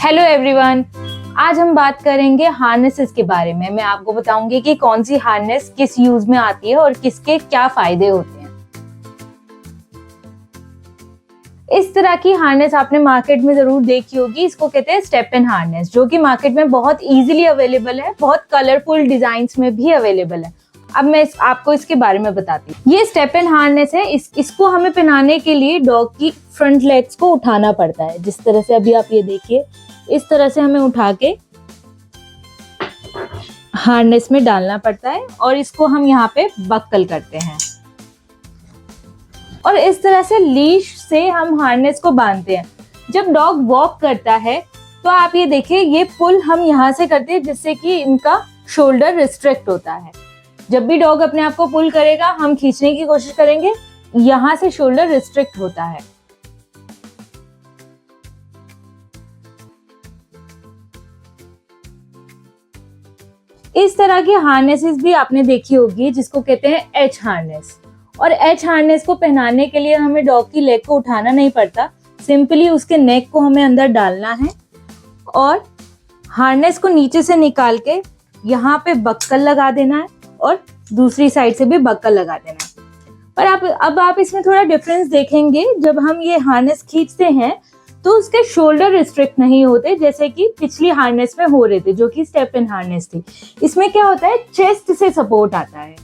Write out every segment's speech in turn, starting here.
Hello everyone, आज हम बात करेंगे हार्नेसेस के बारे में। मैं आपको बताऊंगी कि कौन सी हार्नेस किस यूज में आती है और किसके क्या फायदे होते हैं। इस तरह की हार्नेस आपने मार्केट में जरूर देखी होगी। इसको कहते हैं स्टेप इन हार्नेस, जो कि मार्केट में बहुत इजीली अवेलेबल है, बहुत कलरफुल डिजाइन्स में भी अवेलेबल है। अब मैं आपको इसके बारे में बताती हूँ। ये स्टेप इन हार्नेस है। इसको हमें पहनाने के लिए डॉग की फ्रंट लेग्स को उठाना पड़ता है। जिस तरह से अभी आप ये देखिए, इस तरह से हमें उठा के हार्नेस में डालना पड़ता है और इसको हम यहाँ पे बक्कल करते हैं और इस तरह से लीश से हम हार्नेस को बांधते हैं। जब डॉग वॉक करता है तो आप ये देखिए, ये पुल हम यहाँ से करते हैं जिससे कि इनका शोल्डर रिस्ट्रिक्ट होता है। जब भी डॉग अपने आप को पुल करेगा, हम खींचने की कोशिश करेंगे, यहाँ से शोल्डर रिस्ट्रिक्ट होता है। इस तरह की हार्नेसेस भी आपने देखी होगी जिसको कहते हैं एच हार्नेस। और एच हार्नेस को पहनाने के लिए हमें डॉग की लेग को उठाना नहीं पड़ता, सिंपली उसके नेक को हमें अंदर डालना है और हार्नेस को नीचे से निकाल के यहाँ पे बक्कल लगा देना है और दूसरी साइड से भी बक्कल लगा देना है। पर अब आप इसमें थोड़ा डिफरेंस देखेंगे। जब हम ये हार्नेस खींचते हैं तो उसके शोल्डर रिस्ट्रिक्ट नहीं होते जैसे कि पिछली हार्नेस में हो रहे थे, जो कि स्टेप इन हार्नेस थी। इसमें क्या होता है, चेस्ट से सपोर्ट आता है।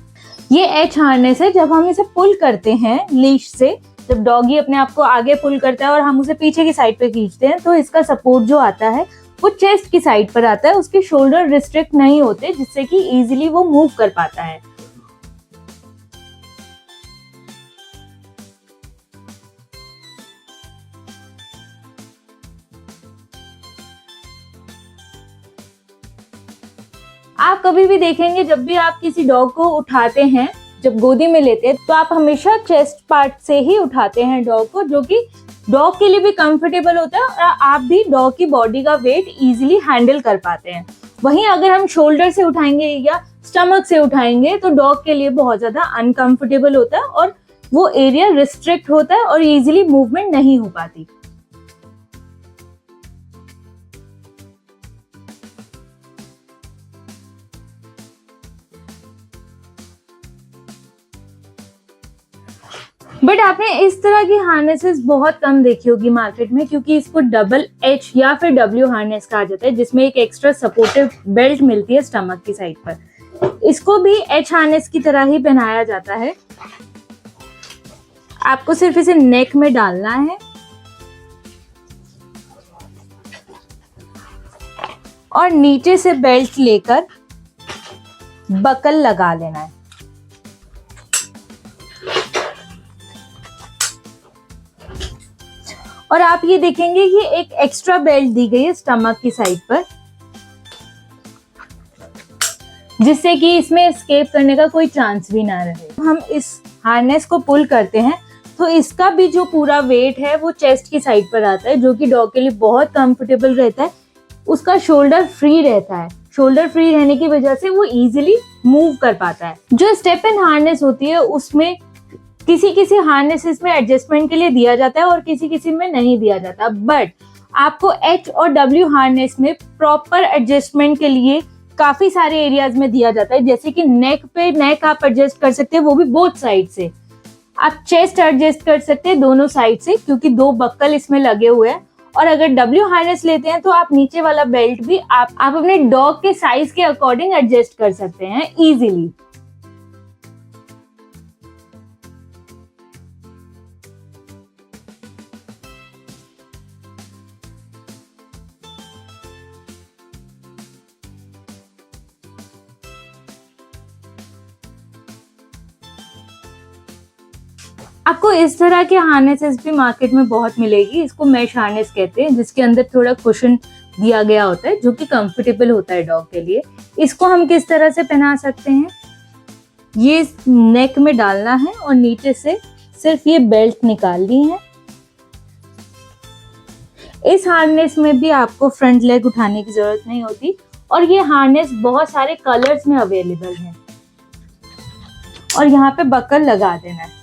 ये एच हार्नेस है। जब हम इसे पुल करते हैं लीश से, जब डॉगी अपने आप को आगे पुल करता है और हम उसे पीछे की साइड पे खींचते हैं, तो इसका सपोर्ट जो आता है वो चेस्ट की साइड पर आता है। उसके शोल्डर रिस्ट्रिक्ट नहीं होते जिससे कि इजीली वो मूव कर पाता है। आप कभी भी देखेंगे, जब भी आप किसी डॉग को उठाते हैं, जब गोदी में लेते हैं, तो आप हमेशा चेस्ट पार्ट से ही उठाते हैं डॉग को, जो कि डॉग के लिए भी कंफर्टेबल होता है और आप भी डॉग की बॉडी का वेट इजीली हैंडल कर पाते हैं। वहीं अगर हम शोल्डर से उठाएंगे या स्टमक से उठाएंगे तो डॉग के लिए बहुत ज्यादा अनकंफर्टेबल होता है और वो एरिया रिस्ट्रिक्ट होता है और इजीली मूवमेंट नहीं हो पाती। बट आपने इस तरह की हार्नेसेस बहुत कम देखी होगी मार्केट में, क्योंकि इसको डबल एच या फिर डब्ल्यू हार्नेस कहा जाता है, जिसमें एक एक्स्ट्रा सपोर्टिव बेल्ट मिलती है स्टमक की साइड पर। इसको भी एच हार्नेस की तरह ही पहनाया जाता है। आपको सिर्फ इसे नेक में डालना है और नीचे से बेल्ट लेकर बकल लगा लेना है। और आप ये देखेंगे कि एक एक्स्ट्रा बेल्ट दी गई है स्टमक की साइड पर, जिससे कि इसमें एस्केप करने का कोई चांस भी ना रहे। हम इस हार्नेस को पुल करते हैं तो इसका भी जो पूरा वेट है वो चेस्ट की साइड पर आता है, जो कि डॉग के लिए बहुत कंफर्टेबल रहता है। उसका शोल्डर फ्री रहता है। शोल्डर फ्री रहने की वजह से वो इजीली मूव कर पाता है। जो स्टेप इन हार्नेस होती है उसमें किसी किसी हार्नेसेस में एडजस्टमेंट के लिए दिया जाता है और किसी किसी में नहीं दिया जाता। बट आपको एच और डब्ल्यू हार्नेस में प्रॉपर एडजस्टमेंट के लिए काफी सारे एरियाज में दिया जाता है, जैसे कि नेक पे नेक आप एडजस्ट कर सकते हैं, वो भी बोथ साइड से। आप चेस्ट एडजस्ट कर सकते हैं दोनों साइड से, क्योंकि दो बक्कल इसमें लगे हुए हैं। और अगर डब्ल्यू हार्नेस लेते हैं तो आप नीचे वाला बेल्ट भी आप अपने डॉग के साइज के अकॉर्डिंग एडजस्ट कर सकते हैं इजीली। आपको इस तरह के हार्नेसेस भी मार्केट में बहुत मिलेगी। इसको मैश हार्नेस कहते हैं, जिसके अंदर थोड़ा कुशन दिया गया होता है, जो कि कंफर्टेबल होता है डॉग के लिए। इसको हम किस तरह से पहना सकते हैं, ये नेक में डालना है और नीचे से सिर्फ ये बेल्ट निकालनी है। इस हार्नेस में भी आपको फ्रंट लेग उठाने की जरूरत नहीं होती और ये हार्नेस बहुत सारे कलर्स में अवेलेबल है। और यहाँ पे बकल लगा देना है।